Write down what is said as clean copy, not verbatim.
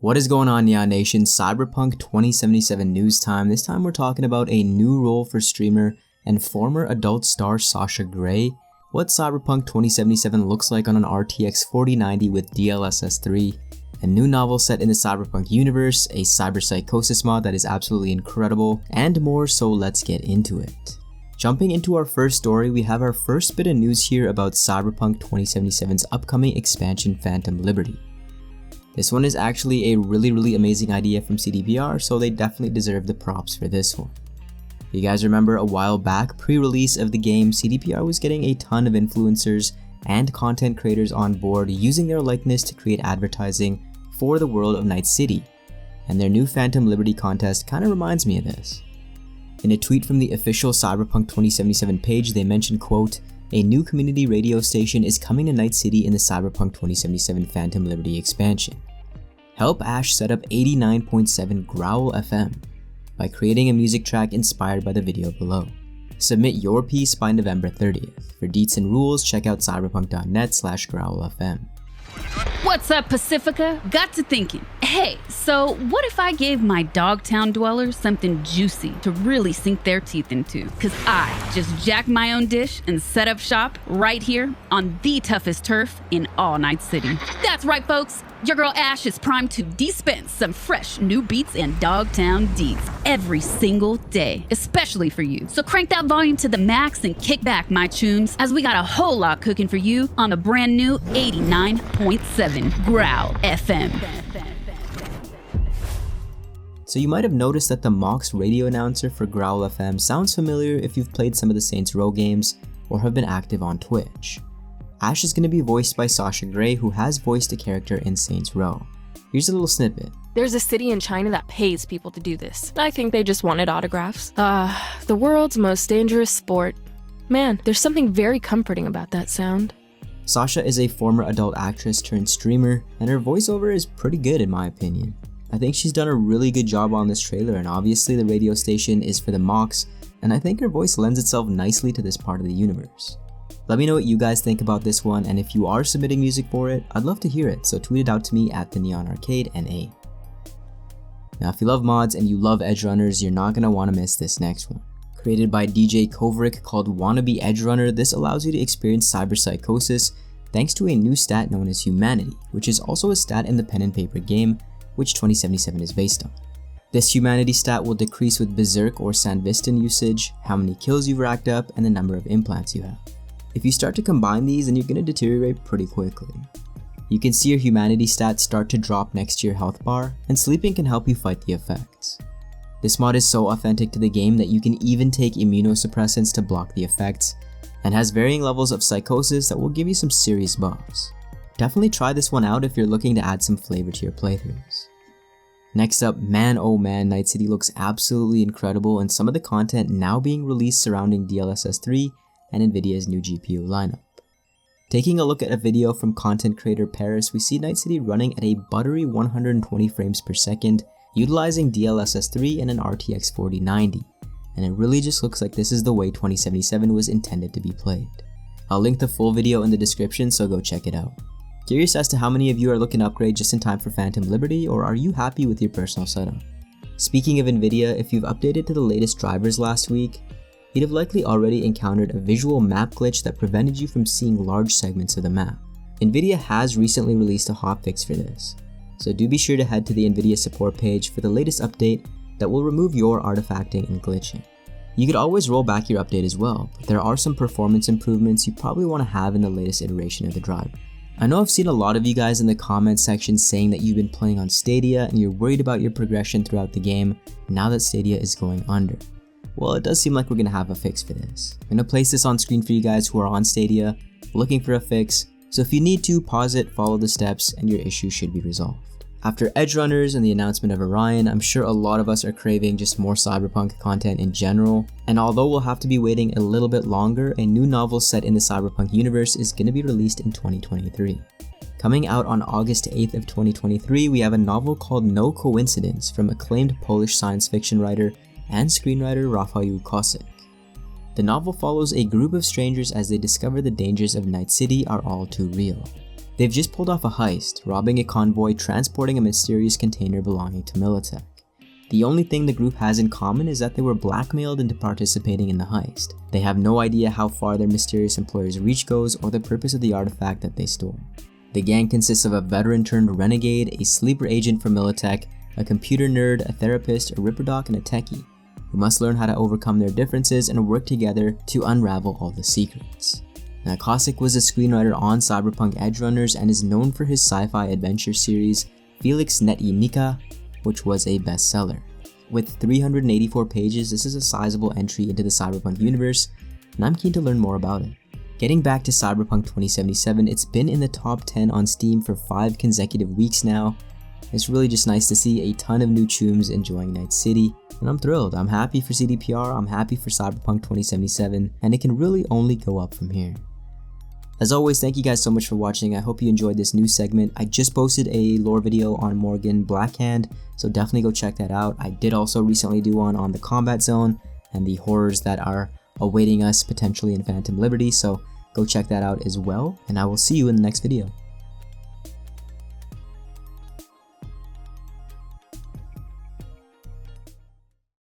What is going on, Neon Nation? Cyberpunk 2077 news time. This time we're talking about a new role for streamer and former adult star Sasha Grey, what Cyberpunk 2077 looks like on an RTX 4090 with DLSS 3, a new novel set in the Cyberpunk universe, a Cyberpsychosis mod that is absolutely incredible, and more, so let's get into it. Jumping into our first story, we have our first bit of news here about Cyberpunk 2077's upcoming expansion Phantom Liberty. This one is actually a really amazing idea from CDPR, so they definitely deserve the props for this one. If you guys remember, a while back, pre-release of the game, CDPR was getting a ton of influencers and content creators on board using their likeness to create advertising for the world of Night City, and their new Phantom Liberty contest kind of reminds me of this. In a tweet from the official Cyberpunk 2077 page, they mentioned, quote, "A new community radio station is coming to Night City in the Cyberpunk 2077 Phantom Liberty expansion. Help Ash set up 89.7 Growl FM by creating a music track inspired by the video below. Submit your piece by November 30th. For deets and rules, check out cyberpunk.net/growlfm. What's up, Pacifica? Got to thinking. Hey, so what if I gave my Dogtown dwellers something juicy to really sink their teeth into? Cause I just jacked my own dish and set up shop right here on the toughest turf in all Night City. That's right, folks. Your girl Ash is primed to dispense some fresh new beats and Dogtown deets every single day, especially for you. So crank that volume to the max and kick back, my tunes, as we got a whole lot cooking for you on the brand new 89.7 Growl FM. So you might have noticed that the Mox radio announcer for Growl FM sounds familiar if you've played some of the Saints Row games or have been active on Twitch. Ash is going to be voiced by Sasha Grey, who has voiced a character in Saints Row. Here's a little snippet. There's a city in China that pays people to do this. I think they just wanted autographs. The world's most dangerous sport. Man, there's something very comforting about that sound. Sasha is a former adult actress turned streamer, and her voiceover is pretty good in my opinion. I think she's done a really good job on this trailer, and obviously the radio station is for the Mox, and I think her voice lends itself nicely to this part of the universe. Let me know what you guys think about this one, and if you are submitting music for it, I'd love to hear it, so tweet it out to me at the Neon Arcade NA. Now if you love mods and you love edge runners, you're not going to want to miss this next one. Created by DJ Kovric called Wannabe Edge Runner, this allows you to experience Cyberpsychosis thanks to a new stat known as Humanity, which is also a stat in the pen and paper game, which 2077 is based on. This Humanity stat will decrease with Berserk or Sandviston usage, how many kills you've racked up, and the number of implants you have. If you start to combine these, then you're going to deteriorate pretty quickly. You can see your Humanity stats start to drop next to your health bar, and sleeping can help you fight the effects. This mod is so authentic to the game that you can even take immunosuppressants to block the effects, and has varying levels of psychosis that will give you some serious buffs. Definitely try this one out if you're looking to add some flavor to your playthroughs. Next up, man oh man, Night City looks absolutely incredible, and some of the content now being released surrounding DLSS 3 and Nvidia's new GPU lineup. Taking a look at a video from content creator Paris, we see Night City running at a buttery 120 frames per second, utilizing DLSS 3 and an RTX 4090, and it really just looks like this is the way 2077 was intended to be played. I'll link the full video in the description, so go check it out. Curious as to how many of you are looking to upgrade just in time for Phantom Liberty, or are you happy with your personal setup? Speaking of Nvidia, if you've updated to the latest drivers last week, you'd have likely already encountered a visual map glitch that prevented you from seeing large segments of the map. Nvidia has recently released a hotfix for this, so do be sure to head to the Nvidia support page for the latest update that will remove your artifacting and glitching. You could always roll back your update as well, but there are some performance improvements you probably want to have in the latest iteration of the driver. I know I've seen a lot of you guys in the comment section saying that you've been playing on Stadia and you're worried about your progression throughout the game now that Stadia is going under. Well, it does seem like we're going to have a fix for this. I'm going to place this on screen for you guys who are on Stadia, looking for a fix, so if you need to, pause it, follow the steps, and your issue should be resolved. After Edge Runners and the announcement of Orion, I'm sure a lot of us are craving just more Cyberpunk content in general, and although we'll have to be waiting a little bit longer, a new novel set in the Cyberpunk universe is going to be released in 2023. Coming out on August 8th of 2023, we have a novel called No Coincidence from acclaimed Polish science fiction writer and screenwriter Rafał Kosik. The novel follows a group of strangers as they discover the dangers of Night City are all too real. They've just pulled off a heist, robbing a convoy transporting a mysterious container belonging to Militech. The only thing the group has in common is that they were blackmailed into participating in the heist. They have no idea how far their mysterious employer's reach goes or the purpose of the artifact that they stole. The gang consists of a veteran turned renegade, a sleeper agent from Militech, a computer nerd, a therapist, a ripperdoc, and a techie, who must learn how to overcome their differences and work together to unravel all the secrets. Now, Kosick was a screenwriter on Cyberpunk Edgerunners and is known for his sci-fi adventure series Felix Netynika, which was a bestseller. With 384 pages, this is a sizable entry into the Cyberpunk universe, and I'm keen to learn more about it. Getting back to Cyberpunk 2077, it's been in the top 10 on Steam for 5 consecutive weeks now. It's really just nice to see a ton of new chooms enjoying Night City, and I'm thrilled. I'm happy for CDPR, I'm happy for Cyberpunk 2077, and it can really only go up from here. As always, thank you guys so much for watching. I hope you enjoyed this new segment. I just posted a lore video on Morgan Blackhand, so definitely go check that out. I did also recently do one on the combat zone and the horrors that are awaiting us potentially in Phantom Liberty, so go check that out as well, and I will see you in the next video.